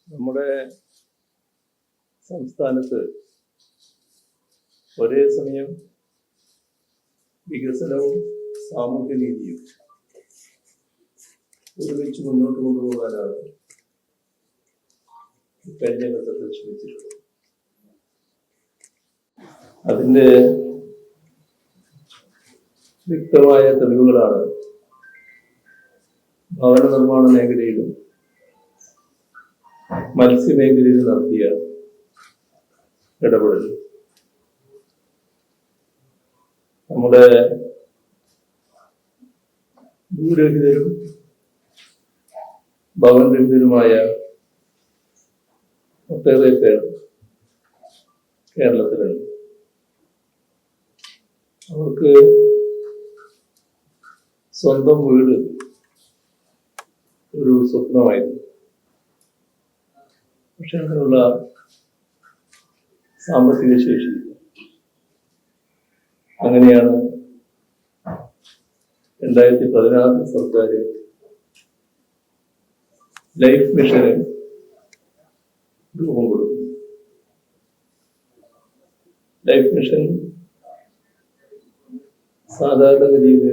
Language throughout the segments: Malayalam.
നമ്മുടെ സംസ്ഥാനത്ത് ഒരേ സമയം വികസനവും സാമൂഹ്യനീതിയും ഒരുമിച്ച് മുന്നോട്ട് കൊണ്ടുപോകാനാണ് കഴിഞ്ഞ ഘട്ടത്തിൽ ശ്രമിച്ചിട്ടുള്ളത്. അതിൻ്റെ വ്യക്തമായ തെളിവുകളാണ് ഭവന നിർമ്മാണ മേഖലയിലും മത്സ്യമേഖലയിൽ നടത്തിയ ഇടപെടൽ. നമ്മുടെ ഭൂരഹിതരും ഭവനരഹിതരുമായ ഒട്ടേറെ പേർ കേരളത്തിലുണ്ട്. അവർക്ക് സ്വന്തം വീട് ഒരു സ്വപ്നമായിരുന്നു. പക്ഷെ അതിനുള്ള സാമ്പത്തിക ശേഷി. അങ്ങനെയാണ് 2016 സർക്കാർ ലൈഫ് മിഷന് രൂപം കൊടുത്തു. ലൈഫ് മിഷൻ സാധാരണഗതിയിൽ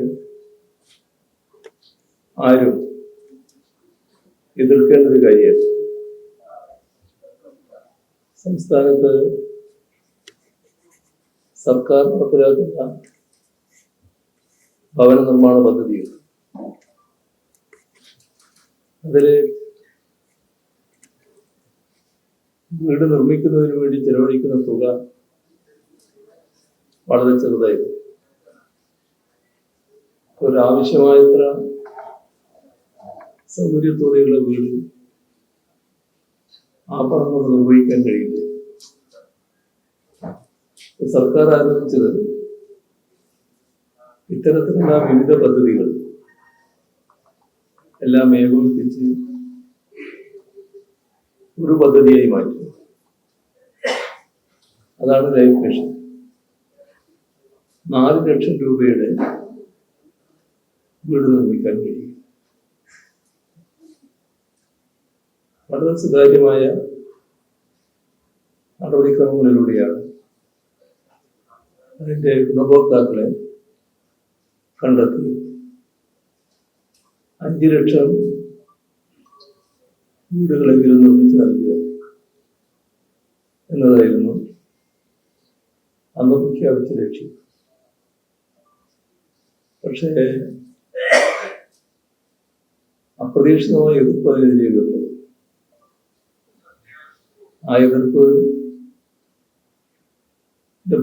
ആരും എതിർക്കേണ്ട ഒരു കാര്യമാണ്. സംസ്ഥാനത്ത് സർക്കാർ നടപ്പിലാക്കുന്ന ഭവന നിർമ്മാണ പദ്ധതികൾ, അതിൽ വീട് നിർമ്മിക്കുന്നതിന് വേണ്ടി ചെലവഴിക്കുന്ന തുക വളരെ ചെറുതായിരുന്നു. ഒരാവശ്യമായത്ര സൗകര്യത്തോടെയുള്ള വീട് ആ പണം കൊണ്ട് നിർവഹിക്കാൻ കഴിയില്ല. സർക്കാർ ആരംഭിച്ചത് ഇത്തരത്തിലുള്ള വിവിധ പദ്ധതികൾ എല്ലാം ഏകോപിപ്പിച്ച് ഒരു പദ്ധതിയായി മാറ്റി. അതാണ് ലൈഫ് മിഷൻ. 4 ലക്ഷം രൂപയുടെ വീട് നിർമ്മിക്കാൻ കഴിയും. വളരെ സുതാര്യമായ നടപടിക്രമങ്ങളിലൂടെയാണ് അതിന്റെ ഗുണഭോക്താക്കളെ കണ്ടെത്തി 5 ലക്ഷം വീടുകളെങ്കിലും നിർമ്മിച്ച് നൽകുക എന്നതായിരുന്നു അന്ന് പ്രഖ്യാപിച്ച ലക്ഷ്യം. പക്ഷേ അപ്രതീക്ഷിതമായ എതിർപ്പ് അതിനെതിരെ വന്നു. ആ എതിർപ്പിന്റെ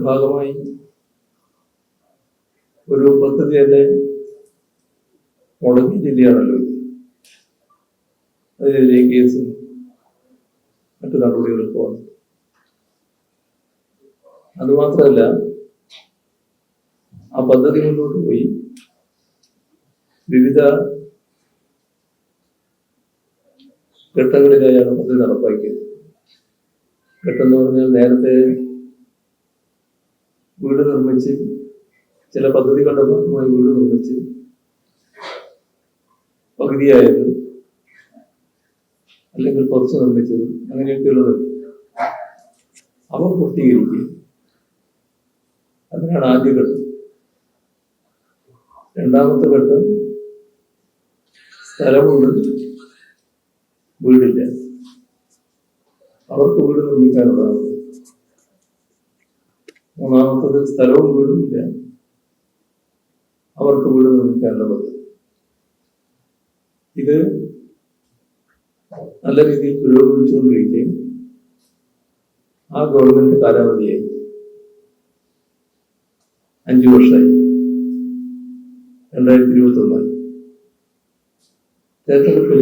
ഭാഗമായി ഒരു പദ്ധതി തന്നെ മുടങ്ങിയ ജില്ലയാണല്ലോ. അതിനെതിരെ കേസും മറ്റു നടപടികളൊക്കെ വന്നു. അതുമാത്രമല്ല, ആ പദ്ധതി മുന്നോട്ട് പോയി വിവിധ ഘട്ടങ്ങളിലായാണ് പദ്ധതി നടപ്പാക്കിയത്. ഘട്ടം എന്ന് പറഞ്ഞാൽ, നേരത്തെ വീട് നിർമ്മിച്ച് ചില പദ്ധതികളുടെ ഭാഗമായി വീട് നിർമ്മിച്ച് പകുതിയായത്, അല്ലെങ്കിൽ കുറച്ച് നിർമ്മിച്ചത്, അങ്ങനെയൊക്കെയുള്ളത് അവ പൂർത്തീകരിക്കുക. അതിനാണ് ആദ്യഘട്ടം. രണ്ടാമത്തെ ഘട്ടം സ്ഥലമുണ്ട്, വീടില്ല, അവർക്ക് വീട് നിർമ്മിക്കാനുള്ളതാണ്. മൂന്നാമത്തത് സ്ഥലവും വീടുമില്ല, അവർക്ക് വീട് നിർമ്മിക്കാനുള്ള പദ്ധതി. ഇത് നല്ല രീതിയിൽ പുരോഗമിച്ചുകൊണ്ടിരിക്കുകയും ആ ഗവൺമെന്റ് കാലാവധിയായി 5 വർഷമായി. 2021 തെരഞ്ഞെടുപ്പിൽ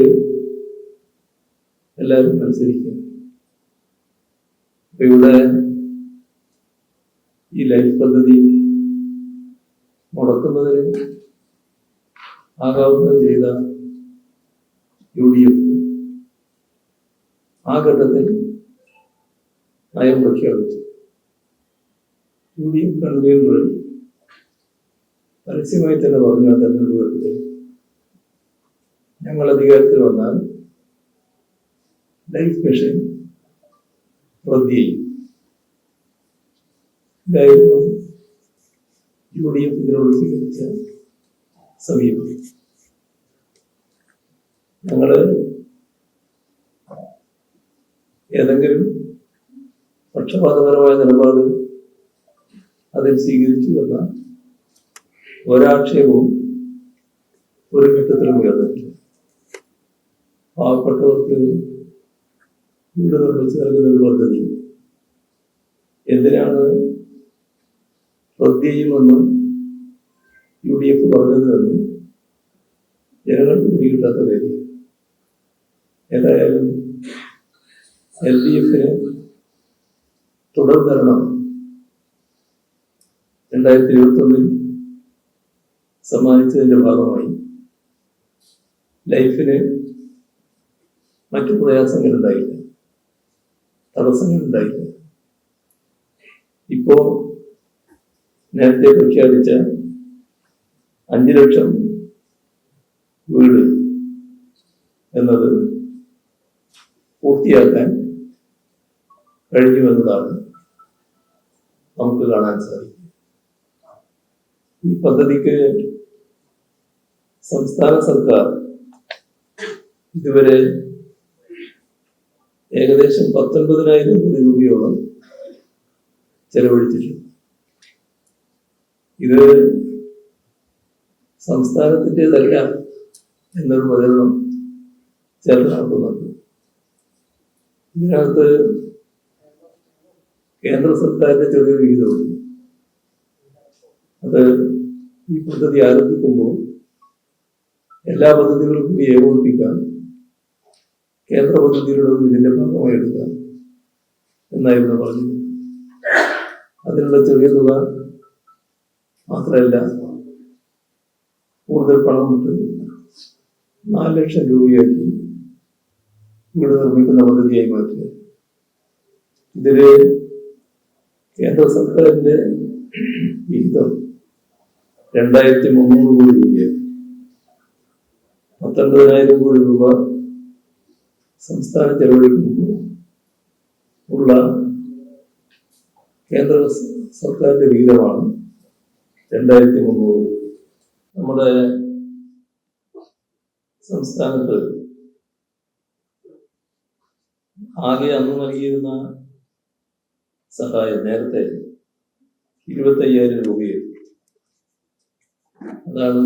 എല്ലാവരും മത്സരിക്കുക. ഇവിടെ ഈ ലൈഫ് പദ്ധതി മുടക്കുന്നതിന് ആകാവുന്നത് ചെയ്ത UDF ആ ഘട്ടത്തിൽ നയം പ്രഖ്യാപിച്ചു. UDF കൺവീനർ പരസ്യമായി തന്നെ പറഞ്ഞു, ആ തെരഞ്ഞെടുപ്പ് ഞങ്ങൾ അധികാരത്തിൽ വന്നാൽ ലൈഫ് മിഷൻ റദ്ദ് ചെയ്യും. ഇതായിരുന്നു UDF ഇതിനോട് സ്വീകരിച്ച സമീപനം. ഞങ്ങള് ഏതെങ്കിലും പക്ഷപാതപരമായ നിലപാട് അതിൽ സ്വീകരിച്ചു എന്ന ഒരാക്ഷേപവും ഒരു ഘട്ടത്തിലും ഉയർന്നിട്ടില്ല. പാവപ്പെട്ടവർക്ക് വീട് നിർമ്മിച്ചു നൽകുന്ന ഒരു പദ്ധതി എന്തിനാണ് റദ്ദ് ചെയ്യുമെന്ന് UDF പറഞ്ഞതെന്ന് ജനങ്ങൾക്ക് പിടികിട്ടാത്ത കാര്യം. ഏതായാലും LDF-ന് തുടർ ഭരണം 2021 സമ്മാനിച്ചതിന്റെ ഭാഗമായി ലൈഫിന് മറ്റു പ്രയാസങ്ങളുണ്ടായില്ല, തടസ്സങ്ങളുണ്ടായില്ല. ഇപ്പോ നേരത്തെ പ്രഖ്യാപിച്ച 5 ലക്ഷം വീട് എന്നത് പൂർത്തിയാക്കാൻ കഴിഞ്ഞുവെന്നതാണ് നമുക്ക് കാണാൻ സാധിക്കും. ഈ പദ്ധതിക്ക് സംസ്ഥാന സർക്കാർ ഇതുവരെ ഏകദേശം 19,000 കോടി രൂപയോളം ചെലവഴിച്ചിട്ടുണ്ട്. ഇത് സംസ്ഥാനത്തിൻ്റെതല്ല എന്നൊരു പ്രചരണം ചേർത്ത് നടത്തുന്നുണ്ട്. ഇതിനകത്ത് കേന്ദ്ര സർക്കാരിന്റെ ചെറിയൊരു വിഹിതമുണ്ട്. അത് ഈ പദ്ധതി ആരംഭിക്കുമ്പോൾ എല്ലാ പദ്ധതികളും കൂടി ഏകോപിപ്പിക്കാം, കേന്ദ്ര പദ്ധതികളും ഇതിന്റെ ഭാഗമായി എടുക്കാം എന്നായിരുന്നു പറഞ്ഞത്. അതിനുള്ള ചെറിയ തുക മാത്രമല്ല, കൂടുതൽ പണം വിട്ട് 4 ലക്ഷം രൂപയാക്കി വീട് നിർമ്മിക്കുന്ന പദ്ധതിയായി മാറ്റുക. ഇതില് കേന്ദ്ര സർക്കാരിന്റെ വിഹിതം 2,300 കോടി രൂപയാണ്. 19,000 കോടി രൂപ സംസ്ഥാനം ചെലവഴിക്കുമ്പോൾ ഉള്ള കേന്ദ്ര സർക്കാരിന്റെ വിഹിതമാണ് 2,300. നമ്മുടെ സംസ്ഥാനത്ത് ആകെ അന്ന് നൽകിയിരുന്ന സഹായം നേരത്തെ 25,000 രൂപയായിരുന്നു. അതാണ്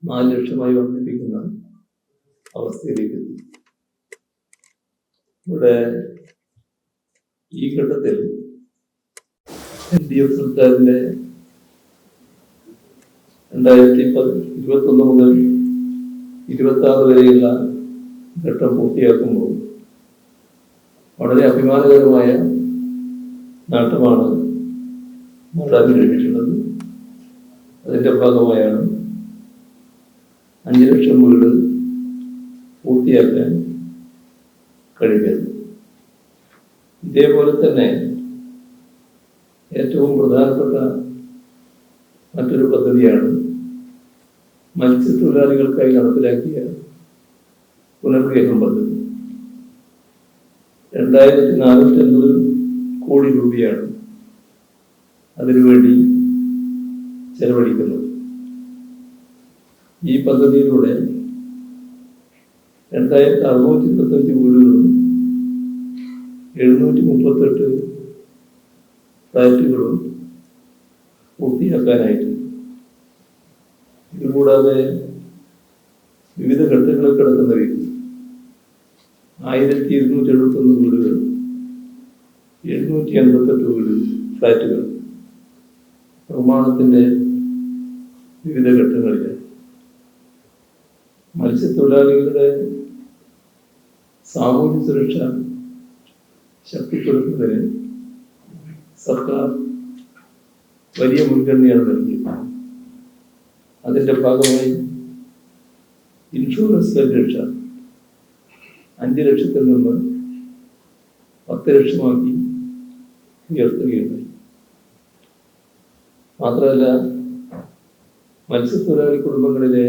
4 ലക്ഷമായി വർദ്ധിപ്പിക്കുന്ന അവസ്ഥയിലേക്ക് എത്തി. ഇവിടെ ഈ ഘട്ടത്തിൽ LDF സർക്കാരിന്റെ 2021 മുതൽ 26 വരെയുള്ള ഘട്ടം പൂർത്തിയാക്കുമ്പോൾ വളരെ അഭിമാനകരമായ നേട്ടമാണ് നേടാൻ ലഭിച്ചിട്ടുള്ളത്. അതിന്റെ ഭാഗമായാണ് 5 ലക്ഷം വീട് പൂർത്തിയാക്കാൻ കഴിഞ്ഞത്. ഇതേപോലെ തന്നെ ഏറ്റവും പ്രധാനപ്പെട്ട മറ്റൊരു പദ്ധതിയാണ് മത്സ്യത്തൊഴിലാളികൾക്കായി നടപ്പിലാക്കിയ പുനർഗേഹം പദ്ധതി. 2,450 കോടി രൂപയാണ് അതിനുവേണ്ടി ചെലവഴിക്കുന്നത്. ഈ പദ്ധതിയിലൂടെ 2,625 വീടുകളും 738 ഫ്ലാറ്റുകളും പൂർത്തിയാക്കാനായിട്ടുണ്ട്. ഇതുകൂടാതെ വിവിധ ഘട്ടങ്ങളിൽ കിടക്കുന്ന വീട് 1,271 വീടുകൾ, 788 വീട് ഫ്ലാറ്റുകൾ നിർമ്മാണത്തിന്റെ വിവിധ ഘട്ടങ്ങളിൽ. മത്സ്യത്തൊഴിലാളികളുടെ സാമൂഹ്യ സുരക്ഷ ശക്തിപ്പെടുത്തുന്നതിന് സർക്കാർ വലിയ മുൻഗണനയാണ് നൽകിയത്. അതിന്റെ ഭാഗമായി ഇൻഷുറൻസ് പരിരക്ഷ 5 ലക്ഷത്തിൽ നിന്ന് 10 ലക്ഷമാക്കി ഉയർത്തുകയുണ്ടായി. മാത്രമല്ല, മത്സ്യത്തൊഴിലാളി കുടുംബങ്ങളിലെ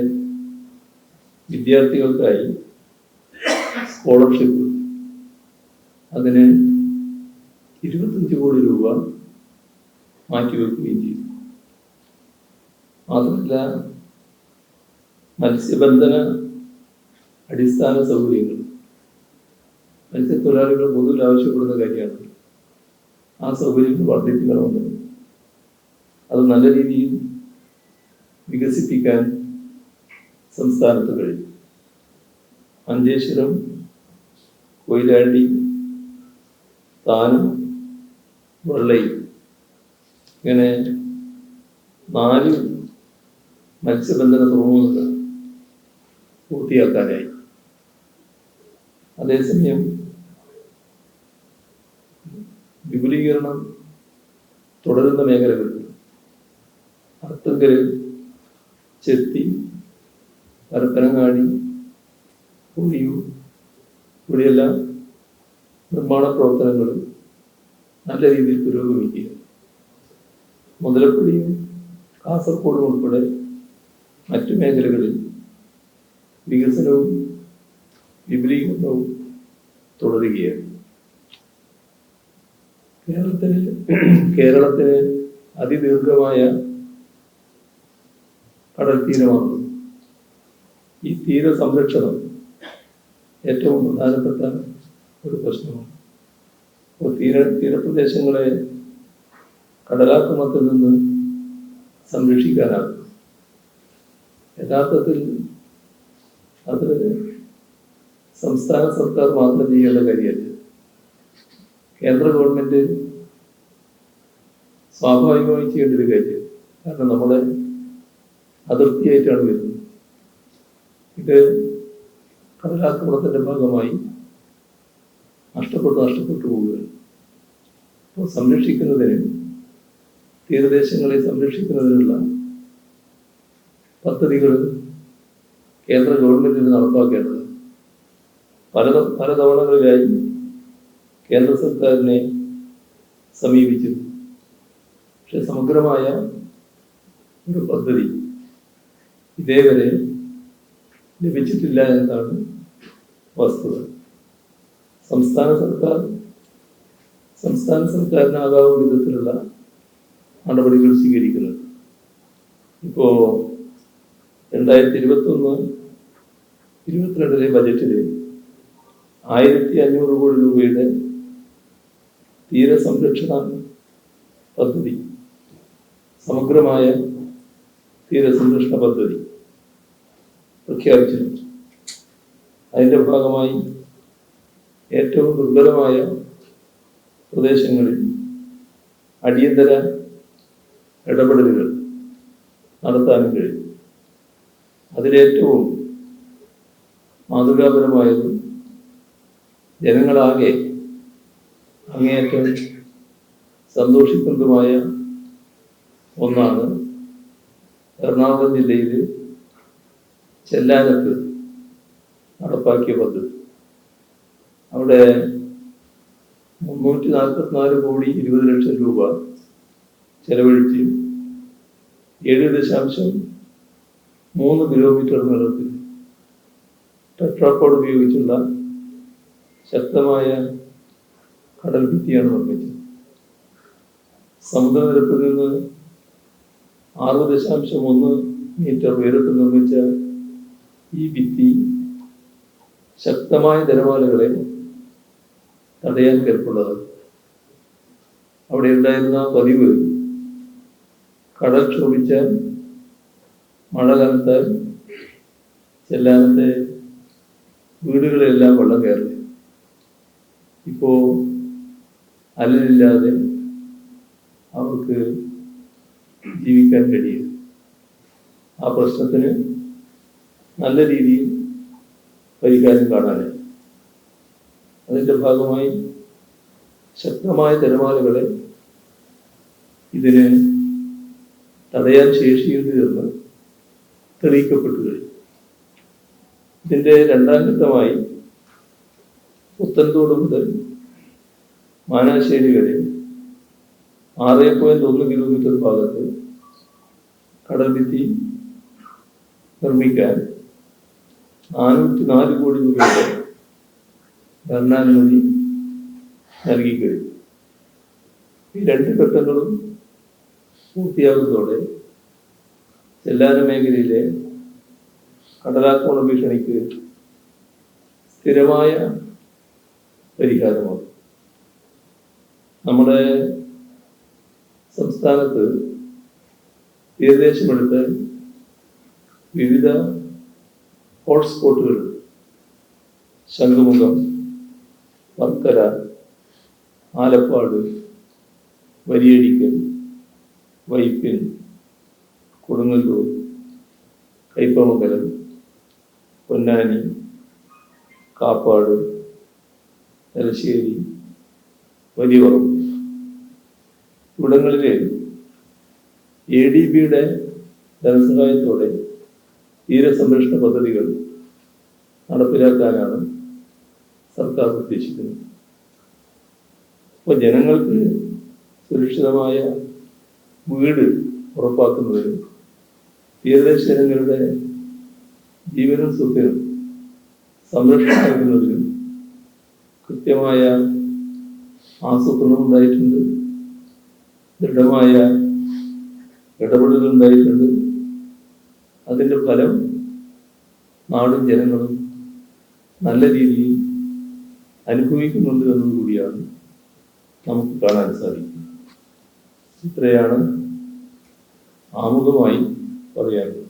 വിദ്യാർത്ഥികൾക്കായി സ്കോളർഷിപ്പ്, അതിന് 25 കോടി രൂപ മാറ്റിവെക്കുകയും ചെയ്തു. മാത്രമല്ല, മത്സ്യബന്ധന അടിസ്ഥാന സൗകര്യങ്ങൾ മത്സ്യത്തൊഴിലാളികൾ പൊതുവിൽ ആവശ്യപ്പെടുന്ന കാര്യമാണ്. ആ സൗകര്യങ്ങൾ വർദ്ധിപ്പിക്കണമെന്ന്, അത് നല്ല രീതിയിൽ വികസിപ്പിക്കാൻ സംസ്ഥാനത്ത് കഴിഞ്ഞു. മഞ്ചേശ്വരം, കൊയിലാണ്ടി, താനം, വെള്ളയിൽ ഇങ്ങനെ 4 മത്സ്യബന്ധന തുറമുഖങ്ങൾ പൂർത്തിയാക്കാനായി. അതേസമയം വിപുലീകരണം തുടരുന്ന മേഖലകളിൽ അർത്തുങ്കൽ, ചെത്തി, പരപ്പനങ്ങാടി, പുളിയൂർ ഇവിടെയെല്ലാം നിർമ്മാണ പ്രവർത്തനങ്ങൾ നല്ല രീതിയിൽ പുരോഗമിക്കുക. മുതലപ്പുഴയും കാസർഗോഡും ഉൾപ്പെടെ മറ്റു മേഖലകളിൽ വികസനവും വിപുലീകരണവും തുടരുകയാണ്. കേരളത്തിന് അതിദീർഘമായ കടൽ തീരമാണ്. ഈ തീര സംരക്ഷണം ഏറ്റവും പ്രധാനപ്പെട്ട ഒരു പ്രശ്നമാണ്. തീരപ്രദേശങ്ങളെ കടലാക്രമണത്തിൽ നിന്ന് സംരക്ഷിക്കാനാകും. യഥാർത്ഥത്തിൽ അത് സംസ്ഥാന സർക്കാർ മാത്രം ചെയ്യേണ്ട കാര്യമല്ല. കേന്ദ്ര ഗവൺമെന്റ് സ്വാഭാവികമായി ചെയ്യേണ്ട ഒരു കാര്യം. കാരണം നമ്മളെ അതിർത്തിയായിട്ടാണ് വരുന്നത്. ഇത് കടലാക്രമണത്തിന്റെ ഭാഗമായി നഷ്ടപ്പെട്ടു പോവുകയാണ്. അപ്പോൾ സംരക്ഷിക്കുന്നതിന്, തീരദേശങ്ങളെ സംരക്ഷിക്കുന്നതിനുള്ള പദ്ധതികൾ കേന്ദ്ര ഗവൺമെന്റിന് നടപ്പാക്കേണ്ടത്. പല തവണകളിലായി കേന്ദ്ര സർക്കാരിനെ സമീപിച്ചു. പക്ഷെ സമഗ്രമായ ഒരു പദ്ധതി ഇതേവരെ ലഭിച്ചിട്ടില്ല എന്നതാണ് വസ്തുത. സംസ്ഥാന സർക്കാരിനാകാവുന്ന വിധത്തിലുള്ള നടപടികൾ സ്വീകരിക്കുന്നത്. ഇപ്പോ 2021-22 ബജറ്റില് 1500 കോടി രൂപയുടെ തീരസംരക്ഷണ പദ്ധതി, സമഗ്രമായ തീരസംരക്ഷണ പദ്ധതി പ്രഖ്യാപിച്ചിട്ടുണ്ട്. അതിന്റെ ഭാഗമായി ഏറ്റവും ദുർബലമായ പ്രദേശങ്ങളിൽ അടിയന്തര ഇടപെടലുകൾ നടത്താനും കഴിയും. അതിലേറ്റവും മാതൃകാപരമായതും ജനങ്ങളാകെ അങ്ങേയറ്റം സന്തോഷിക്കുന്നതുമായ ഒന്നാണ് എറണാകുളം ജില്ലയിൽ ചെല്ലാനത്ത് നടപ്പാക്കിയ പദ്ധതി. അവിടെ 344 കോടി 20 ലക്ഷം രൂപ ചെലവഴിച്ച് 7.3 കിലോമീറ്റർ നീളത്തിൽ ടെട്രാപോഡ് ഉപയോഗിച്ചുള്ള ശക്തമായ കടൽ ഭിത്തിയാണ് നിർമ്മിച്ചത്. സമുദ്രനിരപ്പിൽ നിന്ന് 6.1 മീറ്റർ ഉയരത്തിൽ നിർമ്മിച്ച ഈ ഭിത്തി ശക്തമായ തിരമാലകളെ തടയാൻ കെൽപ്പുള്ളതാണ്. അവിടെ ഉണ്ടായിരുന്ന പതിവ് കടൽ ക്ഷോഭിച്ചാൽ, മഴ കനത്താൽ ചെല്ലാനത്തെ വീടുകളെല്ലാം വെള്ളം കയറി. ഇപ്പോ അലലില്ലാതെ അവർക്ക് ജീവിക്കാൻ കഴിയും. ആ പ്രശ്നത്തിന് നല്ല രീതിയിൽ പരിഹാരം കാണാനായി അതിൻ്റെ ഭാഗമായി ശക്തമായ തിരമാലകളെ ഇതിന് തടയാൻ ശേഷിയുണ്ട് എന്ന് തെളിയിക്കപ്പെട്ടു കഴിഞ്ഞു. ഇതിൻ്റെ രണ്ടാം ഘട്ടമായി പുത്തൻതോട് മുതൽ മാനാശ്ശേരി വരെ 6.1 കിലോമീറ്റർ ഭാഗത്ത് കടൽ ഭിത്തി നിർമ്മിക്കാൻ 404 കോടി രൂപയുടെ ഭരണാനുമതി നൽകിക്കഴിഞ്ഞു. ഈ രണ്ട് ഘട്ടങ്ങളും പൂർത്തിയാകുന്നതോടെ ചെല്ലാന മേഖലയിലെ കടലാക്രമണ ഭീഷണിക്ക് സ്ഥിരമായ പരിഹാരമാണ്. നമ്മുടെ സംസ്ഥാനത്ത് തീരദേശമെടുത്ത് വിവിധ ഹോട്ട്സ്പോട്ടുകൾ ശംഖുമുഖം, വർക്കല, ആലപ്പാട്, വലിയഴിക്കൽ, വൈപ്പിൻ, കൊടുങ്ങല്ലൂർ, കയ്പമംഗലം, പൊന്നാനി, കാപ്പാട്, തലശ്ശേരി, വലിയവറം ഇവിടങ്ങളിൽ ADBയുടെ ധനസഹായത്തോടെ തീരസംരക്ഷണ പദ്ധതികൾ നടപ്പിലാക്കാനാണ് സർക്കാർ ഉദ്ദേശിക്കുന്നത്. അപ്പോൾ ജനങ്ങൾക്ക് സുരക്ഷിതമായ വീട് ഉറപ്പാക്കുന്നതിനും തീരദേശ ജനങ്ങളുടെ ജീവനും സ്വത്തിനും സംരക്ഷണം നൽകുന്നതിനും കൃത്യമായ ആസൂത്രണം ഉണ്ടായിട്ടുണ്ട്, ദൃഢമായ ഇടപെടലുകൾ ഉണ്ടായിട്ടുണ്ട്. അതിൻ്റെ ഫലം നാടും ജനങ്ങളും നല്ല രീതിയിൽ അനുഭവിക്കുന്നുണ്ട് എന്നതുകൂടിയാണ് നമുക്ക് കാണാൻ സാധിക്കുന്നത്. ഇത്രയാണ് ആമുഖമായി പറയാനുള്ളത്.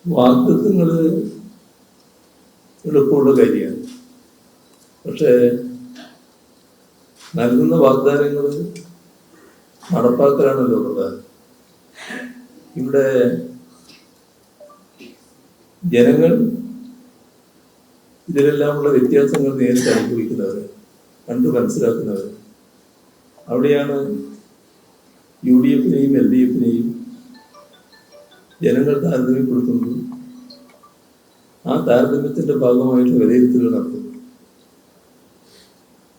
വാഗ്ദത്തങ്ങൾ എളുപ്പമുള്ള കാര്യമാണ്. പക്ഷേ നൽകുന്ന വാഗ്ദാനങ്ങൾ നടപ്പാക്കലാണല്ലോ പ്രധാനം. ഇവിടെ ജനങ്ങൾ ഇതിലെല്ലാമുള്ള വ്യത്യാസങ്ങൾ നേരിട്ട് അനുഭവിക്കുന്നവർ, കണ്ടു മനസ്സിലാക്കുന്നവർ. അവിടെയാണ് UDFനെയും LDFനെയും ജനങ്ങൾ താരതമ്യപ്പെടുത്തുന്നത്. ആ താരതമ്യത്തിന്റെ ഭാഗമായിട്ട് വിലയിരുത്തലുകൾ നടത്തുന്നു.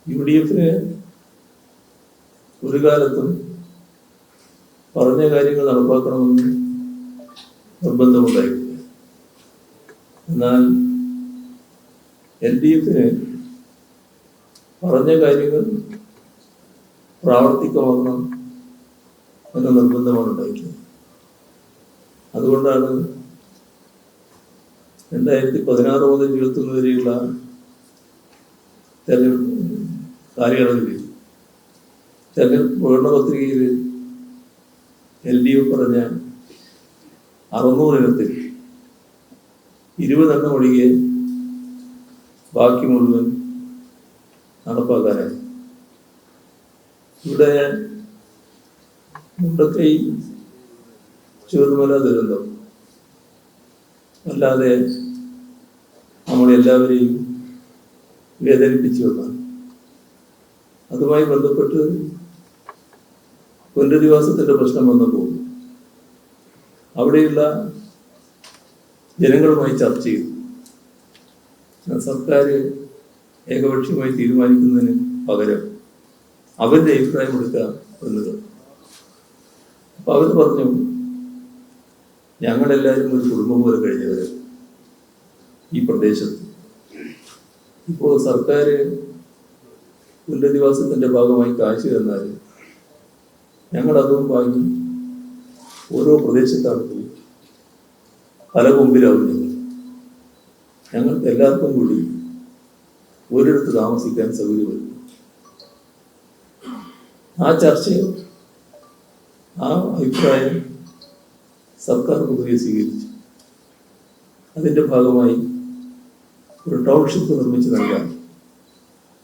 UDFന് ഒരു കാലത്തും പറഞ്ഞ കാര്യങ്ങൾ നടപ്പാക്കണമെന്ന് നിർബന്ധമുണ്ടായിട്ടില്ല. എന്നാൽ LDFന് പറഞ്ഞ കാര്യങ്ങൾ പ്രാവർത്തികമാക്കണം എന്ന നിർബന്ധമാണ് ഉണ്ടായിട്ടുള്ളത്. അതുകൊണ്ടാണ് 2016 മുതൽ 2021 വരെയുള്ള തെരഞ്ഞെടുപ്പ് കാലയളവിൽ തെരഞ്ഞെടുപ്പ് പ്രകടന പത്രികയിൽ LDF പറഞ്ഞ 600 ഇനത്തിൽ 20 എണ്ണം ഒഴികെ ബാക്കി മുഴുവൻ നടപ്പാക്കാനായി. ഇവിടെ മുണ്ടക്കൈ ചുവരുമല ദുരന്തം അല്ലാതെ നമ്മളെല്ലാവരെയും വേദനിപ്പിച്ചു വന്നാണ്. അതുമായി ബന്ധപ്പെട്ട് പുനരധിവാസത്തിന്റെ പ്രശ്നം വന്നപ്പോൾ അവിടെയുള്ള ജനങ്ങളുമായി ചർച്ച ചെയ്തു. സർക്കാർ ഏകപക്ഷീയമായി തീരുമാനിക്കുന്നതിന് പകരം അവരുടെ അഭിപ്രായം എടുക്കുക എന്നത്. അപ്പൊ അവർ പറഞ്ഞു, ഞങ്ങളെല്ലാവരും ഒരു കുടുംബം പോലെ കഴിഞ്ഞവര് ഈ പ്രദേശത്ത്. ഇപ്പോൾ സർക്കാർ പുനരധിവാസത്തിന്റെ ഭാഗമായി കാശ് തന്നാൽ ഞങ്ങളതും വാങ്ങി ഓരോ പ്രദേശത്താണ് പോയി പല കൊമ്പിലാവും. ഞങ്ങൾക്ക് എല്ലാവർക്കും കൂടി ഒരിടത്ത് താമസിക്കാൻ സൗകര്യമുണ്ട്. ആ ചർച്ചയോ ആ അഭിപ്രായം സർക്കാർ പൊതുവെ സ്വീകരിച്ചു. അതിൻ്റെ ഭാഗമായി ഒരു ടൗൺഷിപ്പ് നിർമ്മിച്ചു നൽകാൻ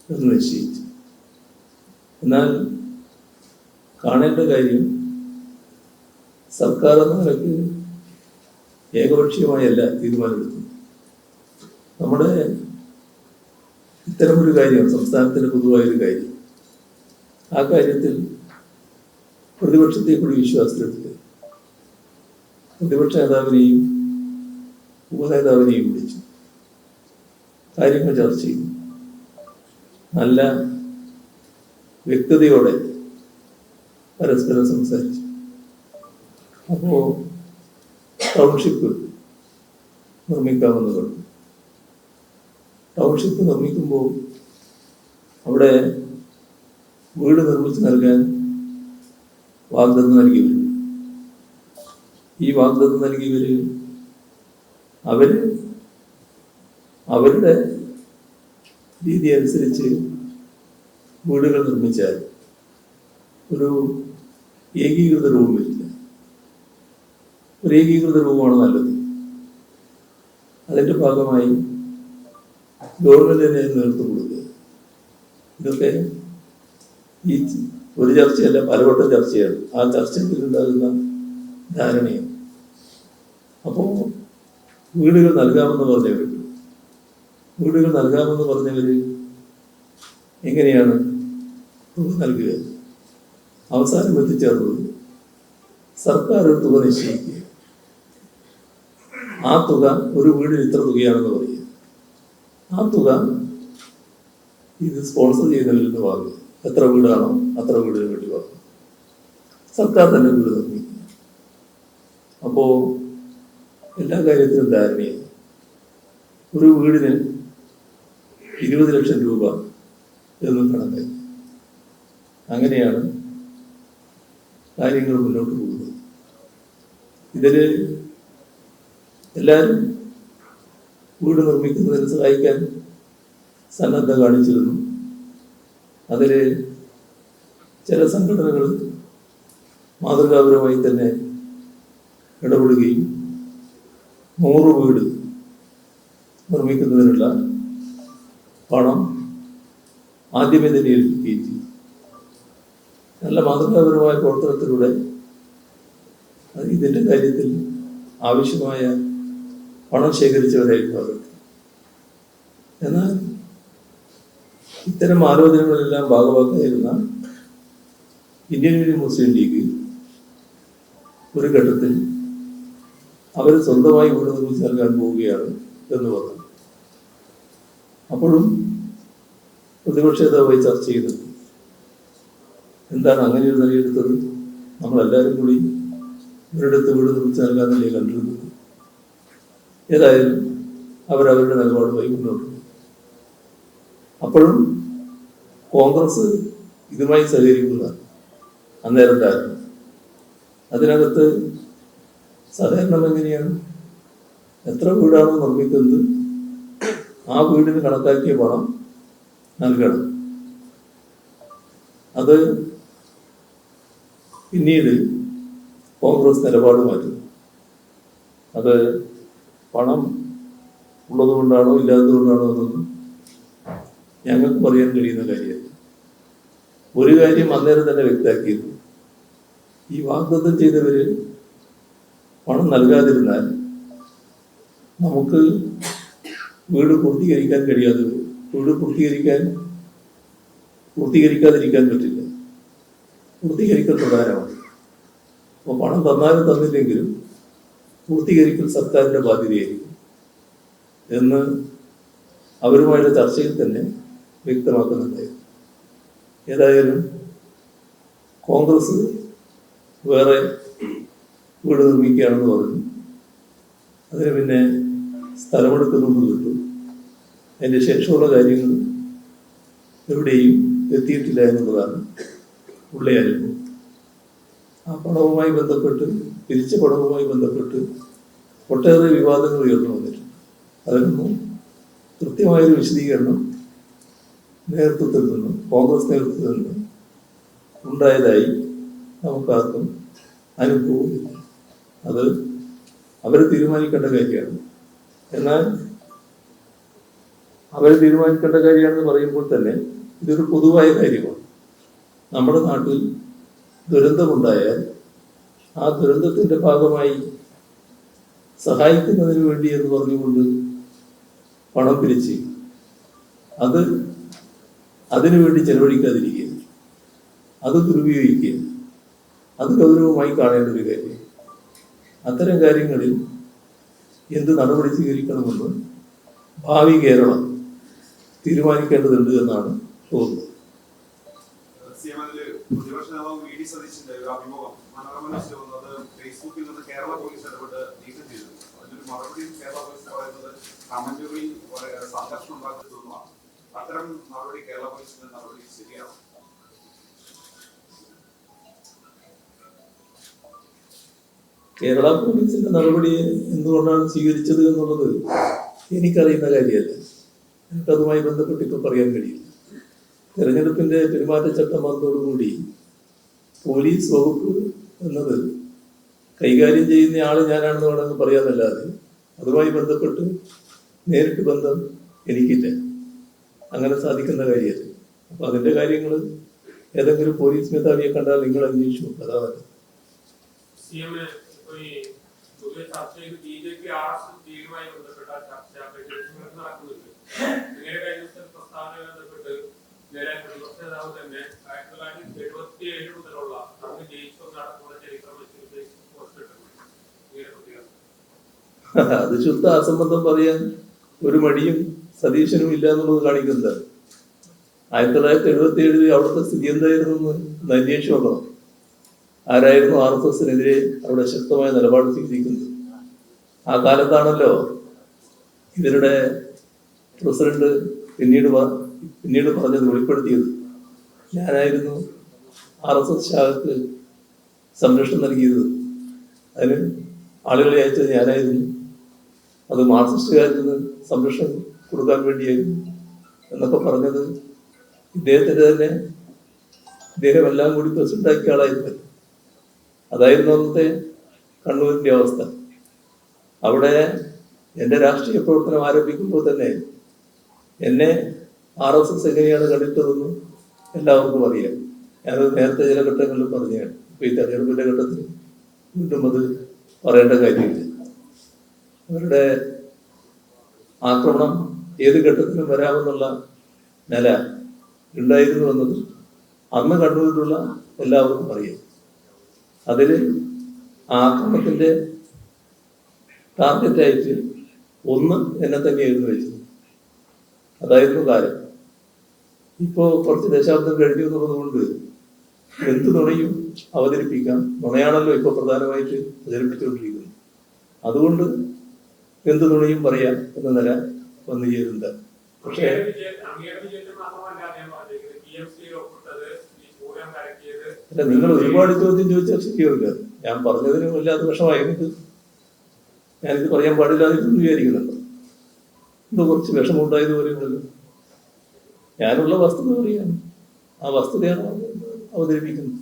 എന്ന് നിശ്ചയിച്ചു. എന്നാൽ കാണേണ്ട കാര്യം, സർക്കാർ എന്ന നിലയ്ക്ക് ഏകപക്ഷീയമായല്ല തീരുമാനമെടുക്കുന്നത്. നമ്മുടെ ഇത്തരമൊരു കാര്യം സംസ്ഥാനത്തിന് പൊതുവായൊരു കാര്യം, ആ കാര്യത്തിൽ പ്രതിപക്ഷത്തെ കൂടി വിശ്വാസത്തിലെടുത്ത് പ്രതിപക്ഷ നേതാവിനെയും ഉപനേതാവിനെയും വിളിച്ചു, കാര്യങ്ങൾ ചർച്ച ചെയ്തു. നല്ല വ്യക്തതയോടെ പരസ്പരം സംസാരിച്ചു. അപ്പോൾ ടൗൺഷിപ്പ് നിർമ്മിക്കാമെന്ന് പറഞ്ഞു. ടൗൺഷിപ്പ് നിർമ്മിക്കുമ്പോൾ അവിടെ വീട് നിർമ്മിച്ച് നൽകാൻ വാഗ്ദത്തം നൽകിയവർ, ഈ വാഗ്ദത്തം നൽകിയവർ അവരുടെ രീതി അനുസരിച്ച് വീടുകൾ നിർമ്മിച്ചാൽ ഒരു ഏകീകൃത രൂപം വരില്ല. ഒരു ഏകീകൃത രൂപമാണ് നല്ലത്. അതിൻ്റെ ഭാഗമായി ഗവൺമെന്റ് തന്നെ നേതൃത്വം കൊടുക്കുക. ഇതൊക്കെ ഈ ഒരു ചർച്ചയല്ല, പലവട്ടം ചർച്ചയാണ്. ആ ചർച്ചയിലുണ്ടാകുന്ന ധാരണയാണ്. അപ്പോൾ വീടുകൾ നൽകാമെന്ന് പറഞ്ഞവർ എങ്ങനെയാണ് തുക നൽകുക? അവസാനം എത്തിച്ചേർന്നത് സർക്കാർ ഒരു തുക നിശ്ചയിക്കുക. ആ തുക ഒരു വീടിന് ഇത്ര തുകയാണെന്ന് പറയുക. ആ തുക ഇത് സ്പോൺസർ ചെയ്യുന്നവരിൽ നിന്ന് വാങ്ങുക. എത്ര വീടാണോ അത്ര വീടിന് വേണ്ടി വാങ്ങുക. സർക്കാർ തന്നെ വീട് നിർമ്മിക്കുക. അപ്പോൾ എല്ലാ കാര്യത്തിലും ധാരണയാണ്. ഒരു വീടിന് 20 ലക്ഷം രൂപ എന്നും കണക്കാക്കി. അങ്ങനെയാണ് കാര്യങ്ങൾ മുന്നോട്ട് പോകുന്നത്. ഇതിൽ എല്ലാവരും വീട് നിർമ്മിക്കുന്നതിന് സഹായിക്കാൻ സന്നദ്ധ കാണിച്ചിരുന്നു. അതിൽ ചില സംഘടനകൾ മാതൃകാപരമായി തന്നെ ഇടപെടുകയും 100 വീട് നിർമ്മിക്കുന്നതിനുള്ള പണം ആദ്യമേ തന്നെ ഏൽപ്പിക്കുകയും ചെയ്തു. നല്ല മാതൃകാപരമായ പ്രവർത്തനത്തിലൂടെ ഇതിൻ്റെ കാര്യത്തിൽ ആവശ്യമായ പണം ശേഖരിച്ചവരായിരുന്നു അവർ. എന്നാൽ ഇത്തരം ആലോചനകളെല്ലാം ഭാഗമാക്കായിരുന്ന ഇന്ത്യൻ യൂണിയൻ മുസ്ലിം ലീഗ് ഒരു ഘട്ടത്തിൽ അവർ സ്വന്തമായി വീട് നിർമ്മിച്ച് നൽകാൻ പോവുകയാണ് എന്ന് പറഞ്ഞു. അപ്പോഴും പ്രതിപക്ഷ നേതാവുമായി ചർച്ച ചെയ്യുന്നത് എന്താണ് അങ്ങനെ ഒരു നിലയെടുത്തത്? നമ്മളെല്ലാവരും കൂടി ഇവരെടുത്ത് വീട് നിർമ്മിച്ച് നൽകാനല്ലേ കണ്ടിരുന്നത്. ഏതായാലും അവരവരുടെ നിലപാടുമായി മുന്നോട്ട്. അപ്പോഴും കോൺഗ്രസ് ഇതുമായി സഹകരിക്കുന്നതാണ് അന്നേരം കാരണം. അതിനകത്ത് സഹകരണം എങ്ങനെയാണ്? എത്ര വീടാണോ നിർമ്മിക്കുന്നത് ആ വീടിന് കണക്കാക്കിയ പണം നൽകണം. അത് പിന്നീട് കോൺഗ്രസ് നിലപാട് മാറ്റും. അത് പണം ഉള്ളതുകൊണ്ടാണോ ഇല്ലാത്തതുകൊണ്ടാണോ എന്നൊന്നും ഞങ്ങൾക്ക് പറയാൻ കഴിയുന്ന കാര്യമല്ല. ഒരു കാര്യം അന്നേരം തന്നെ വ്യക്തമാക്കിയിരുന്നു. ഈ വാഗ്ദത്തം ചെയ്തവര് പണം നൽകാതിരുന്നാൽ നമുക്ക് വീട് പൂർത്തീകരിക്കാതിരിക്കാൻ പറ്റില്ല. പൂർത്തീകരിക്കൽ പ്രധാനമാണ്. അപ്പോൾ പണം തന്നാലും തന്നില്ലെങ്കിലും പൂർത്തീകരിക്കൽ സർക്കാരിൻ്റെ ബാധ്യതയായിരിക്കും എന്ന് അവരുമായുള്ള ചർച്ചയിൽ തന്നെ വ്യക്തമാക്കുന്നുണ്ടായിരുന്നു. ഏതായാലും കോൺഗ്രസ് വേറെ വീട് നിർമ്മിക്കുകയാണെന്ന് പറഞ്ഞു. അതിന് പിന്നെ സ്ഥലമെടുക്കുന്നുണ്ട് കിട്ടും. അതിൻ്റെ ശേഷമുള്ള കാര്യങ്ങൾ എവിടെയും എത്തിയിട്ടില്ല എന്നുള്ളതാണ് ഉള്ള അനുഭവം. ആ പണവുമായി ബന്ധപ്പെട്ട് പിരിച്ച പണവുമായി ബന്ധപ്പെട്ട് ഒട്ടേറെ വിവാദങ്ങൾ ഉയർന്നു വന്നിട്ടുണ്ട്. അതിനൊന്നും കൃത്യമായൊരു വിശദീകരണം നേതൃത്വത്തിൽ നിന്നും കോൺഗ്രസ് നേതൃത്വത്തിൽ നിന്നും ഉണ്ടായതായി നമുക്കാർക്കും അനുഭവമില്ല. അത് അവർ തീരുമാനിക്കേണ്ട കാര്യമാണ്. എന്നാൽ അവർ തീരുമാനിക്കേണ്ട കാര്യമാണെന്ന് പറയുമ്പോൾ തന്നെ ഇതൊരു പൊതുവായ കാര്യമാണ്. നമ്മുടെ നാട്ടിൽ ദുരന്തമുണ്ടായാൽ ആ ദുരന്തത്തിൻ്റെ ഭാഗമായി സഹായിക്കുന്നതിന് വേണ്ടി എന്ന് പറഞ്ഞുകൊണ്ട് പണം പിരിച്ച് അതിനു വേണ്ടി ചെലവഴിക്കാതിരിക്കുക, അത് ദുരുപയോഗിക്കുക, അത് ഗൗരവമായി കാണേണ്ട ഒരു കാര്യം. അത്തരം കാര്യങ്ങളിൽ എന്ത് നടപടി സ്വീകരിക്കണമെന്ന് ഭാവി കേരളം തീരുമാനിക്കേണ്ടതുണ്ട് എന്നാണ് തോന്നുന്നത്. പ്രതിപക്ഷ നേതാവ് വി ഡി സതീശന്റെ ഒരു അഭിമുഖം മനോരമയിൽ വന്നത് ഫേസ്ബുക്കിൽ നിന്ന് കേരള പോലീസ് ഇടപെട്ട് നീക്കം ചെയ്തു. അതിനൊരു മറുപടിയും കേരള പോലീസ് പറയുന്നത് കമന്റുകളിൽ സംഘർഷം ഉണ്ടാക്കുന്നതാണ്. അത്തരം നടപടി കേരള പോലീസിന്റെ നടപടി ശരിയാവും? കേരള പോലീസിന്റെ നടപടി എന്തുകൊണ്ടാണ് സ്വീകരിച്ചത് എന്നുള്ളത് എനിക്കറിയുന്ന കാര്യമല്ല. എനിക്കതുമായി ബന്ധപ്പെട്ട് ഇപ്പോൾ പറയാൻ കഴിയില്ല. തെരഞ്ഞെടുപ്പിന്റെ പെരുമാറ്റച്ചട്ടം വന്നതോടുകൂടി പോലീസ് വകുപ്പ് എന്നത് കൈകാര്യം ചെയ്യുന്ന ആള് ഞാനാണെന്ന് വേണമെങ്കിൽ പറയാന്നല്ലാതെ അതുമായി ബന്ധപ്പെട്ട് നേരിട്ട് ബന്ധം എനിക്കില്ല. അങ്ങനെ സാധിക്കുന്ന കാര്യമല്ല. അപ്പൊ അതിന്റെ കാര്യങ്ങൾ ഏതെങ്കിലും പോലീസ് മേധാവിയെ കണ്ടാൽ നിങ്ങൾ അന്വേഷിച്ചു. അതാണ് അത് ശുദ്ധ അസംബന്ധം പറയാൻ ഒരു മടിയും സതീശനും ഇല്ല എന്നുള്ളത് കാണിക്കുന്നത്. 1977 അവിടുത്തെ സ്ഥിതി എന്തായിരുന്നു എന്ന് അന്വേഷിച്ചു നോക്കണം. ആരായിരുന്നു RSSനെതിരെ അവിടെ ശക്തമായ നിലപാട് സ്വീകരിക്കുന്നത്? ആ കാലത്താണല്ലോ ഇവരുടെ പ്രസിഡന്റ് പിന്നീട് പറഞ്ഞത് വെളിപ്പെടുത്തിയത്. ഞാനായിരുന്നു RSS ശാഖക്ക് സംരക്ഷണം നൽകിയത്, അതിന് ആളുകളെ അയച്ചത് ഞാനായിരുന്നു, അത് മാർക്സിസ്റ്റുകാരിൽ നിന്ന് സംരക്ഷണം കൊടുക്കാൻ വേണ്ടിയായിരുന്നു എന്നൊക്കെ പറഞ്ഞത് ഇദ്ദേഹത്തിന്റെ തന്നെ, ഇദ്ദേഹം എല്ലാം കൂടി പ്രസിഡന്റാക്കിയ ആളായിരുന്നു. അതായിരുന്നു അന്നത്തെ കണ്ണൂരിന്റെ അവസ്ഥ. അവിടെ എൻ്റെ രാഷ്ട്രീയ പ്രവർത്തനം ആരംഭിക്കുമ്പോൾ തന്നെ എന്നെ RSS എങ്ങനെയാണ് കണ്ടിട്ടതെന്ന് എല്ലാവർക്കും അറിയാം. ഞാനത് നേരത്തെ ചില ഘട്ടങ്ങളിൽ പറഞ്ഞതാണ്. ഇപ്പൊ ഈ തെരഞ്ഞെടുപ്പിന്റെ ഘട്ടത്തിൽ വീണ്ടും അത് പറയേണ്ട കാര്യമില്ല. അവരുടെ ആക്രമണം ഏത് ഘട്ടത്തിലും വരാമെന്നുള്ള നില ഉണ്ടായിരുന്നു എന്നത് അന്ന് കണ്ണൂരിലുള്ള എല്ലാവർക്കും അറിയാം. അതിൽ ആക്രമണത്തിന്റെ ടാർഗറ്റായിട്ട് ഒന്ന് എന്നെ തന്നെയായിരുന്നു വെച്ചത്. അതായിരുന്നു കാലം. ഇപ്പോ കുറച്ച് ദശാബ്ദം കഴിഞ്ഞു എന്നുള്ളത് കൊണ്ട് എന്ത് നുണയും അവതരിപ്പിക്കാം. നുണയാണല്ലോ ഇപ്പൊ പ്രധാനമായിട്ട് അവതരിപ്പിച്ചുകൊണ്ടിരിക്കുന്നത്. അതുകൊണ്ട് എന്ത് നുണയും പറയാം എന്ന നില വന്നു ചേരുന്നുണ്ട്. പക്ഷേ അല്ല, നിങ്ങൾ ഒരുപാട് ചോദ്യം ചോദിച്ചാൽ ശരിയാവില്ല. ഞാൻ പറഞ്ഞതിന് വല്ലാത്ത വിഷമായിട്ട് ഞാനിത് പറയാൻ പാടില്ലാതിരുന്നു വിചാരിക്കുന്നുണ്ട്. എന്തോ കുറച്ച് വിഷമമുണ്ടായത് പറയുന്നത്. ഞാനുള്ള വസ്തുത പറയാണ്, ആ വസ്തുതയാണ് അവതരിപ്പിക്കുന്നത്.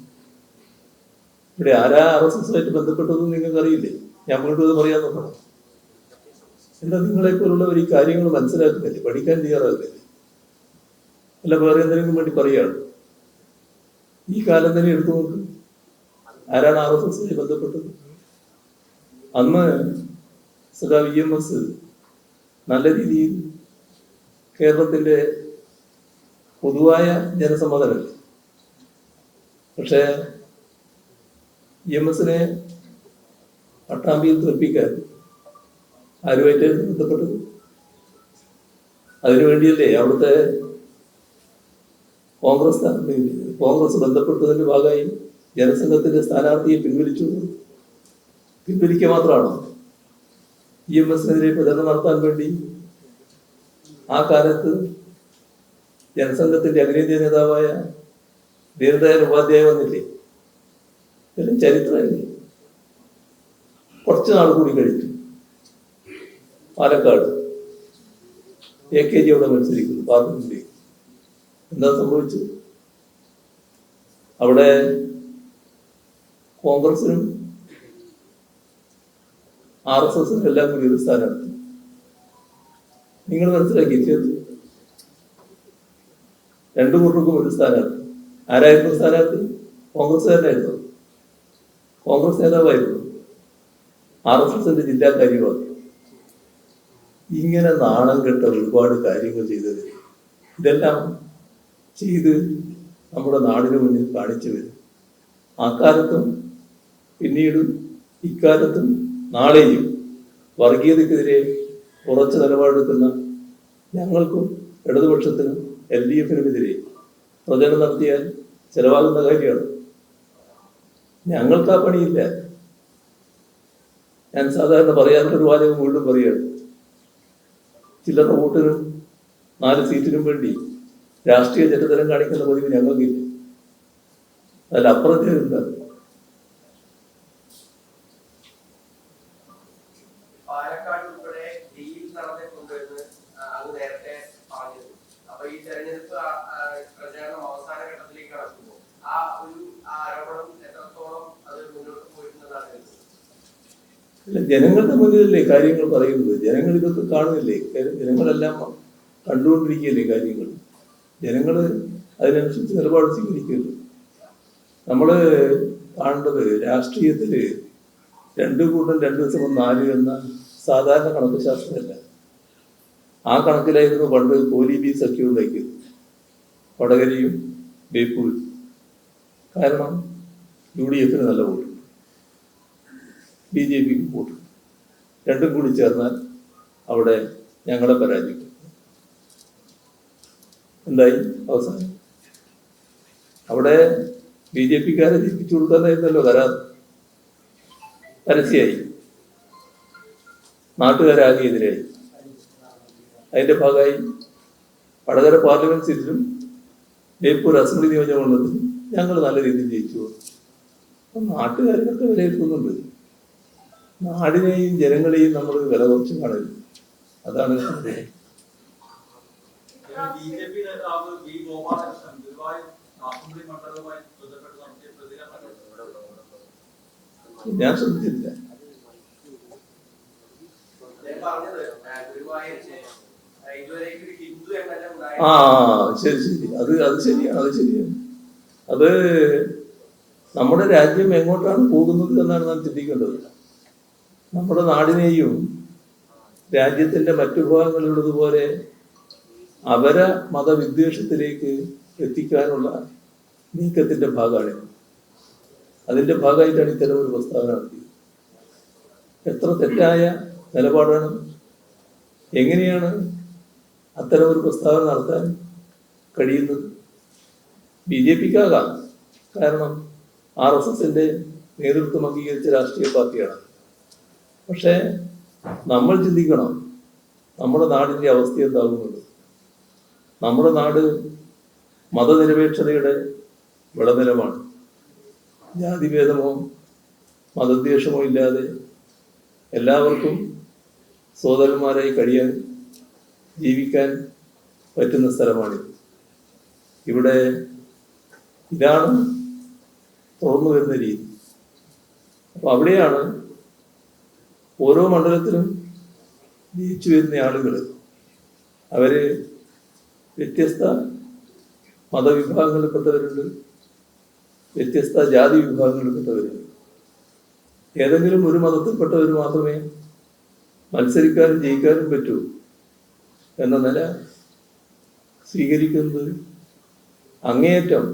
ഇവിടെ ആരാ RSSുമായിട്ട് ബന്ധപ്പെട്ടതെന്ന് നിങ്ങൾക്ക് അറിയില്ലേ? ഞാൻ വീണ്ടും അത് പറയാൻ നോക്കണം. എന്താ നിങ്ങളെ പോലുള്ളവർ ഈ കാര്യങ്ങൾ മനസ്സിലാക്കുന്നില്ലേ? പഠിക്കാൻ തയ്യാറാകുന്നില്ലേ? അല്ല വേറെ എന്തെങ്കിലും വേണ്ടി പറയാണ്? ഈ കാലം തന്നെ എടുത്തു നോക്ക്. ആരാണ് RSSുമായി ബന്ധപ്പെട്ടത്? അന്ന് സഖാവ് EMS നല്ല രീതിയിൽ കേരളത്തിന്റെ പൊതുവായ ജനസമ്മതമല്ലേ. പക്ഷേ EMSനെ പട്ടാമ്പിയിൽ തോൽപ്പിക്കാൻ ആരുമായിട്ടായിരുന്നു ബന്ധപ്പെട്ടത്? അതിനുവേണ്ടിയല്ലേ അവിടുത്തെ കോൺഗ്രസ് ബന്ധപ്പെട്ടതിന്റെ ഭാഗമായി ജനസംഘത്തിന്റെ സ്ഥാനാർത്ഥിയെ പിൻവലിക്കുക മാത്രമാണോ? EMSനെതിരെ പ്രചരണം നടത്താൻ വേണ്ടി ആ കാലത്ത് ജനസംഘത്തിന്റെ അഖിലേന്ത്യാ നേതാവായ ദീനദയാൽ ഉപാധ്യായ വന്നില്ലേ? ഇതെല്ലാം ചരിത്രമല്ലേ. കുറച്ചു നാൾ കൂടി കഴിഞ്ഞു പാലക്കാട് AKG അവിടെ മത്സരിക്കുന്നു പാർലമെന്റിലേക്ക്. എന്താ സംഭവിച്ചത്? അവിടെ കോൺഗ്രസിനും RSSനും എല്ലാം കൂടി ഒരു സ്ഥാനാർത്ഥി. നിങ്ങൾ മനസ്സിലാക്കിയിട്ട് രണ്ടു കൂട്ടർക്കും ഒരു സ്ഥാനാർത്ഥി. ആരായിരുന്നു സ്ഥാനാർത്ഥി? കോൺഗ്രസ്സുകാരനായിരുന്നു, കോൺഗ്രസ് നേതാവായിരുന്നു, RSSന്റെ ജില്ലാ കാര്യമാണ്. ഇങ്ങനെ നാണം കെട്ട ഒരുപാട് കാര്യങ്ങൾ ചെയ്തത്, ഇതെല്ലാം ചെയ്ത് നമ്മുടെ നാടിന് മുന്നിൽ കാണിച്ചു വരും. ആ കാലത്തും പിന്നീട് ഇക്കാലത്തും നാളെയും വർഗീയതയ്ക്കെതിരെ ഉറച്ച നിലപാടെടുക്കുന്ന ഞങ്ങൾക്കും ഇടതുപക്ഷത്തിനും LDF-നുമെതിരെ പ്രചരണം നടത്തിയാൽ ചെലവാകുന്ന കാര്യമാണ്. ഞങ്ങൾക്ക് ആ പണിയില്ല. ഞാൻ സാധാരണ പറയാറുള്ളൊരു വാചകം വീണ്ടും പറയുകയാണ്. ചില്ലറ വോട്ടിനും 4 സീറ്റിനും വേണ്ടി രാഷ്ട്രീയ ജനതരം കാണിക്കുന്ന പതിവ് ഞങ്ങൾക്കില്ല. അതിലപ്പുറം ചെയ്തില്ല. പാലക്കാട് ഉൾപ്പെടെ ഡീൽ നടന്നിട്ടുണ്ടെന്ന് അങ്ങ് നേരത്തെ പറഞ്ഞത്. അപ്പൊ ഈ തെരഞ്ഞെടുപ്പ് പ്രചാരണം അവസാന ഘട്ടത്തിലേക്ക് കടക്കുമ്പോൾ ആ ഒരു ആരോപണം എത്രത്തോളം അത് മുന്നോട്ട് പോയിരുന്നതാണ്? അല്ല, ജനങ്ങളുടെ മുന്നിലല്ലേ കാര്യങ്ങൾ പറയുന്നത്. ജനങ്ങൾ ഇതൊക്കെ കാണുന്നില്ലേ? ജനങ്ങളെല്ലാം കണ്ടുകൊണ്ടിരിക്കുകയല്ലേ കാര്യങ്ങൾ. ജനങ്ങൾ അതിനനുസരിച്ച് നിലപാട് സ്വീകരിക്കുമല്ലോ. നമ്മൾ കാണേണ്ടത് രാഷ്ട്രീയത്തിൽ 2 കൂട്ടം 2 = 4 എന്ന സാധാരണ കണക്ക് ശാസ്ത്രമല്ല. ആ കണക്കിലായിരുന്നു പണ്ട് കോലീബി സഖ്യം ഉണ്ടാക്കിയത്, വടകരയും ബേപ്പൂരും. കാരണം UDF-ന് നല്ല വോട്ട്, BJP-ക്ക് വോട്ട്, രണ്ടും കൂടി ചേർന്നാൽ അവിടെ ഞങ്ങളെ പരാജയിക്കും. എന്തായി അവസാനം? അവിടെ BJP-ക്കാരെ ജയിപ്പിച്ചു കൊടുക്കാന്നായിരുന്നല്ലോ കരാർ. പരസ്യമായി, നാട്ടുകാരാകെ എതിരായി. അതിന്റെ ഭാഗമായി വടകര പാർലമെന്റ് സീറ്റിലും ബേപ്പൂർ അസംബ്ലി നിയോജകമണ്ഡലത്തിലും ഞങ്ങൾ നല്ല രീതിയിൽ ജയിച്ചു. അപ്പം നാട്ടുകാരൊക്കെ വിലയിരുത്തുന്നുണ്ട്. നാടിനെയും ജനങ്ങളെയും നമ്മൾ വില കുറച്ച് കാണരുത്. അതാണ് ഞാൻ ശ്രദ്ധിച്ചില്ല. ആ ശരി ശരി, അത് ശരിയാണ്. അത് നമ്മുടെ രാജ്യം എങ്ങോട്ടാണ് പോകുന്നത് എന്നാണ് നാം ചിന്തിക്കേണ്ടത്. നമ്മുടെ നാടിനെയും രാജ്യത്തിന്റെ മറ്റു ഭാഗങ്ങളിലുള്ളതുപോലെ അവര മതവിദ്വേഷത്തിലേക്ക് എത്തിക്കാനുള്ള നീക്കത്തിന്റെ ഭാഗമാണ്. അതിന്റെ ഭാഗമായിട്ടാണ് ഇത്തരം ഒരു പ്രസ്താവന നടത്തിയത്. എത്ര തെറ്റായ നിലപാടാണ്! എങ്ങനെയാണ് അത്തരം ഒരു പ്രസ്താവന നടത്താൻ കഴിയുന്നത്? BJP-ക്കാകാം, കാരണം RSS-ന്റെ നേതൃത്വം അംഗീകരിച്ച രാഷ്ട്രീയ പാർട്ടിയാണ്. പക്ഷേ നമ്മൾ ചിന്തിക്കണം, നമ്മുടെ നാടിന്റെ അവസ്ഥ എന്താകുന്നത്. നമ്മുടെ നാട് മതനിരപേക്ഷതയുടെ വിളനിലമാണ്. ജാതിഭേദമോ മതദ്വേഷമോ ഇല്ലാതെ എല്ലാവർക്കും സോദരന്മാരായി കഴിയാൻ, ജീവിക്കാൻ പറ്റുന്ന സ്ഥലമാണിത്. ഇവിടെ ഇതാണ് തുറന്നു വരുന്ന രീതി. അപ്പൊ അവിടെയാണ് ഓരോ മണ്ഡലത്തിലും ജയിച്ചു വരുന്ന ആളുകൾ അവര് വ്യത്യസ്ത മതവിഭാഗങ്ങളിൽപ്പെട്ടവരുണ്ട്, വ്യത്യസ്ത ജാതി വിഭാഗങ്ങളിൽപ്പെട്ടവരുണ്ട്. ഏതെങ്കിലും ഒരു മതത്തിൽപ്പെട്ടവർ മാത്രമേ മത്സരിക്കാനും ജയിക്കാനും പറ്റൂ എന്ന നില സ്വീകരിക്കുന്നത് അങ്ങേയറ്റം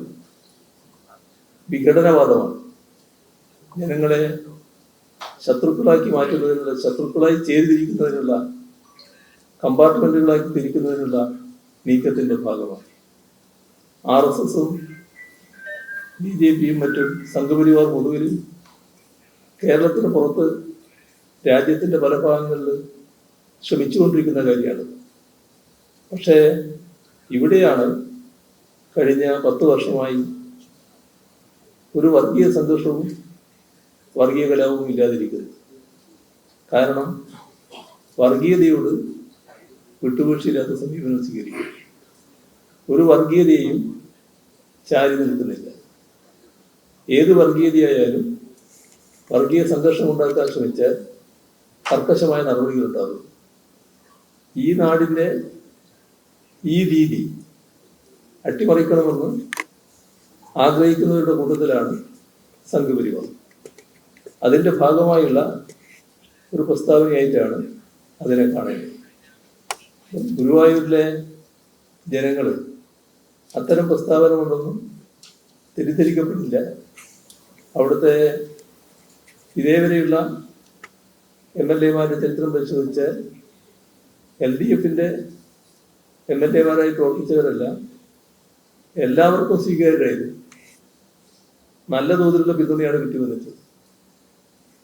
വിഘടനവാദമാണ്. ജനങ്ങളെ ശത്രുക്കളാക്കി മാറ്റുന്നതിനുള്ള, ശത്രുക്കളായി ചേർതിരിക്കുന്നതിനുള്ള, കമ്പാർട്ട്മെന്റുകളാക്കി തിരിക്കുന്നതിനുള്ള നീക്കത്തിന്റെ ഭാഗമാണ്. RSS-ഉം BJP-യും മറ്റും സംഘപരിവാർ പൊതുവിൽ കേരളത്തിന് പുറത്ത് രാജ്യത്തിന്റെ പല ഭാഗങ്ങളിൽ ശ്രമിച്ചുകൊണ്ടിരിക്കുന്ന കാര്യമാണ്. പക്ഷേ ഇവിടെയാണ് കഴിഞ്ഞ 10 വർഷമായി ഒരു വർഗീയ സംഘർഷവും വർഗീയ കലാപവും ഇല്ലാതിരിക്കുന്നത്. കാരണം വർഗീയതയോട് വിട്ടുവീഴ്ചയില്ലാത്ത സമീപനം സ്വീകരിക്കും. ഒരു വർഗീയതയെയും ചാരി നിൽക്കുന്നില്ല. ഏത് വർഗീയതയായാലും വർഗീയ സംഘർഷം ഉണ്ടാക്കാൻ ശ്രമിച്ചാൽ കർക്കശമായ നടപടികളുണ്ടാകും. ഈ നാടിന്റെ ഈ രീതി അട്ടിമറിക്കണമെന്ന് ആഗ്രഹിക്കുന്നവരുടെ കൂട്ടത്തിലാണ് സംഘപരിവാർ. അതിന്റെ ഭാഗമായുള്ള ഒരു പ്രസ്താവനയായിട്ടാണ് അതിനെ കാണുന്നത്. ഗുരുവായൂരിലെ ജനങ്ങൾ അത്തരം പ്രസ്താവന കൊണ്ടൊന്നും തെറ്റിദ്ധരിക്കപ്പെട്ടില്ല. അവിടുത്തെ ഇതേവരെയുള്ള MLA-മാരുടെ ചരിത്രം പരിശോധിച്ചാൽ LDF-ന്റെ MLA-മാരായി പ്രവർത്തിച്ചവരെല്ലാം എല്ലാവർക്കും സ്വീകാര്യരായിരുന്നു. നല്ല തോതിലുള്ള പിന്തുണയാണ് കിട്ടിവന്നിട്ടത്.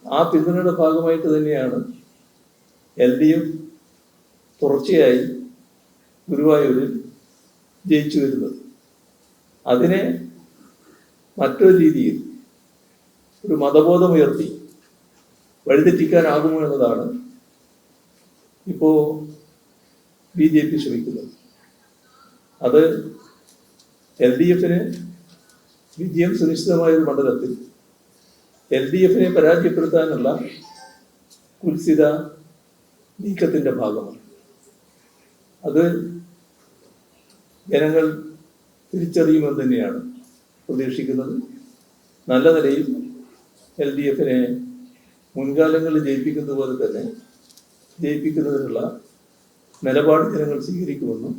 ആ പിന്തുണയുടെ ഭാഗമായിട്ട് തന്നെയാണ് LDF തുടർച്ചയായി ഗുരുവായൂരിൽ ജയിച്ചു വരുന്നത്. അതിനെ മറ്റൊരു രീതിയിൽ ഒരു മതബോധമുയർത്തി വഴിതെറ്റിക്കാനാകുമോ എന്നതാണ് ഇപ്പോൾ BJP ശ്രമിക്കുന്നത്. അത് LDF-ന് വിജയം സുനിശ്ചിതമായ ഒരു മണ്ഡലത്തിൽ LDF-നെ പരാജയപ്പെടുത്താനുള്ള കുൽസിത നീക്കത്തിന്റെ ഭാഗമാണ്. അത് ജനങ്ങൾ തിരിച്ചറിയുമെന്ന് തന്നെയാണ് പ്രതീക്ഷിക്കുന്നത്. നല്ല നിലയിൽ LDF-നെ മുൻകാലങ്ങളിൽ ജയിപ്പിക്കുന്നത് പോലെ തന്നെ ജയിപ്പിക്കുന്നതിനുള്ള നിലപാട് ജനങ്ങൾ സ്വീകരിക്കുമെന്നും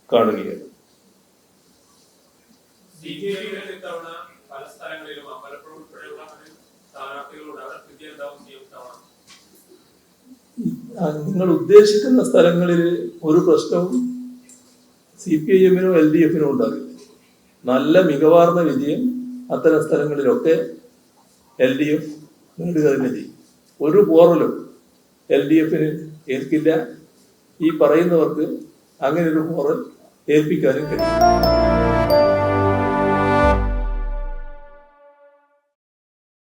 കാണുകയാണ്. ഇത്തവണ പല സ്ഥലങ്ങളിലും അമ്പലപ്പുഴ ഉൾപ്പെടെയുള്ള സ്ഥാനാർത്ഥികളോട് അവർ വിജയമുണ്ടാവും ചെയ്യും. നിങ്ങൾ ഉദ്ദേശിക്കുന്ന സ്ഥലങ്ങളിൽ ഒരു പ്രശ്നവും CPIM-നോ LDF-നോ ഉണ്ടാകില്ല. നല്ല മികവാർന്ന വിജയം അത്തരം സ്ഥലങ്ങളിലൊക്കെ LDF നേടുക തന്നെ ചെയ്യും. ഒരു പോറലും LDF-ന് ഏൽക്കില്ല. ഈ പറയുന്നവർക്ക് അങ്ങനെ ഒരു പോറൽ ഏൽപ്പിക്കാനും കഴിയും.